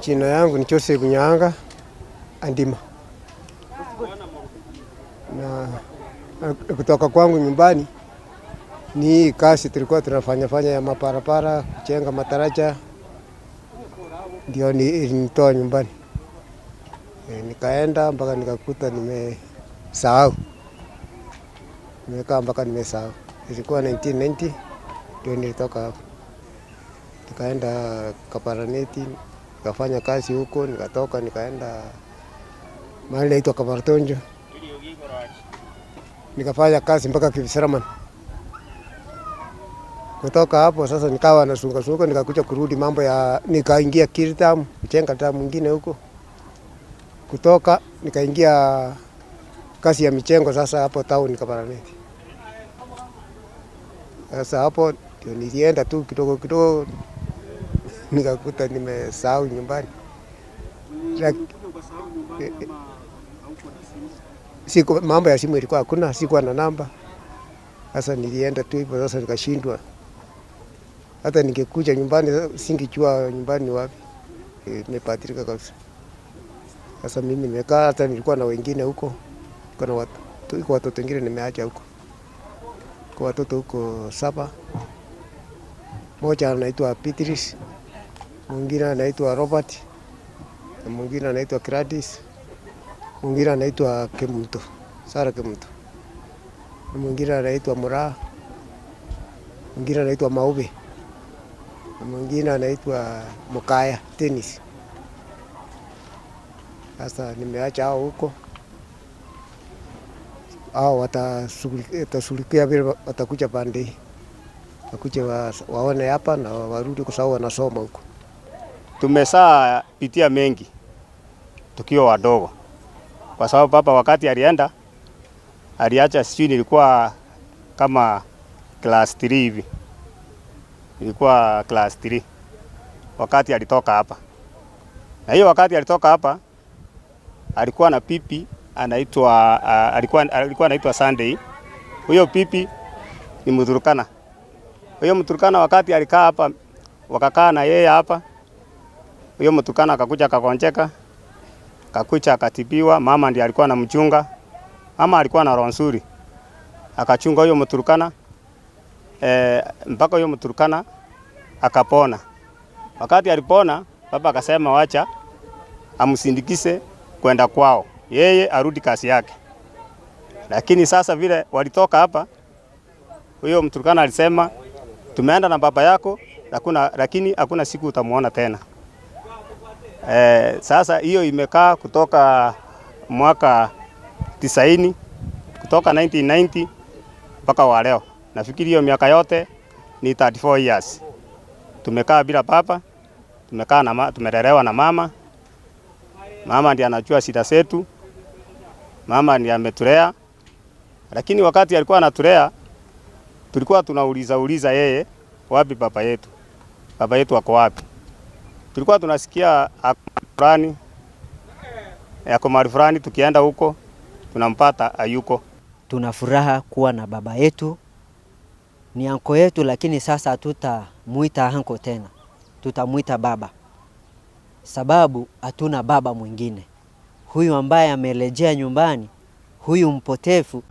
Jina yangu ni Joseph Nyanga Andima. Na kutoka kwangu nyumbani ni kazi tulikuwa tunafanya ya maparapara, kujenga mataraja, ndio nitoa nyumbani. Nikaenda mpaka nikakuta nimesahau. Nimekaa mpaka nimesahau. Ilikuwa 1990 ndio nilitoka hapo. Nikaenda Kaparaneti, nikafanya kazi huko, nikatoka nikaenda mahali inaitwa Kabartonjo. Nikafanya kazi mpaka Kibisaraman. Kutoka hapo sasa nikawa nasunga nikakuja kurudi mambo ya nikaingia Kiritam, kujenga damu mwingine huko. Kutoka nikaingia kazi ya michengo sasa hapo town Kaparaneti. Sasa hapo ndio nilienda tu kidogo nikakuta nimesahau nyumbani. Siku mambo ya simu ilikuwa hakuna, sikuwa na namba. Sasa nilienda tu hivyo, sasa nikashindwa. Hata ningekuja nyumbani singejua nyumbani wapi. Nimepatirika kabisa. Sasa mimi nimekaa, hata nilikuwa na wengine huko. Kuna watoto wengine nimeacha huko. Kwa watoto huko 7. Mmoja anaitwa Petris, mwingine anaitwa Robert, na mwingine anaitwa Gladys, mwingine anaitwa Kemuto, Sara Kemuto, na mwingine anaitwa Mura, mwingine anaitwa Maube, na mwingine anaitwa Mukaya Tennis. Sasa nimeacha hao huko. Hao watashughulikia vile watakuja pande. Wakuja waone hapa na warudi kwa sababu wanasoma huko. Tumesaa pitia mengi tukiwa wadogo. Kwa sababu baba wakati alienda aliacha sijui nilikuwa kama class 3 hivi. Nilikuwa class 3 wakati alitoka hapa. Na hiyo wakati alitoka hapa alikuwa na pipi anaitwa alikuwa anaitwa Sunday. Huyo pipi ni Mturkana. Huyo Mturkana wakati alikaa hapa wakakaa na yeye hapa. Huyo Mturkana akakuja akakonjeka. Akakuja akatibiwa, mama ndiye alikuwa anamchunga. Mama alikuwa na roho nzuri. Akachunga huyo Mturkana mpaka huyo Mturkana akapona. Wakati alipona, baba akasema wacha amsindikize kwenda kwao. Yeye arudi kazi yake. Lakini sasa vile walitoka hapa, huyo Mturkana alisema tumeenda na baba yako, lakini hakuna siku utamuona tena. Sasa hiyo imekaa kutoka mwaka 90, kutoka 1990 mpaka wa leo. Nafikiri hiyo miaka yote ni 34 years. Tumekaa bila baba, tumelelewa na mama. Mama ndiye anajua shida zetu. Mama ndiye ametulea. Lakini wakati alikuwa anatulea, tulikuwa tunauliza yeye, wapi baba yetu? Baba yetu wako wapi? Tulikuwa tunasikia fulani yako mahali fulani, tukienda huko tunampata hayuko. Tuna furaha kuwa na baba yetu. Ni anko yetu, lakini sasa hatutamuita anko tena. Tutamuita baba. Sababu hatuna baba mwingine. Huyu ambaye amerejea nyumbani, huyu mpotefu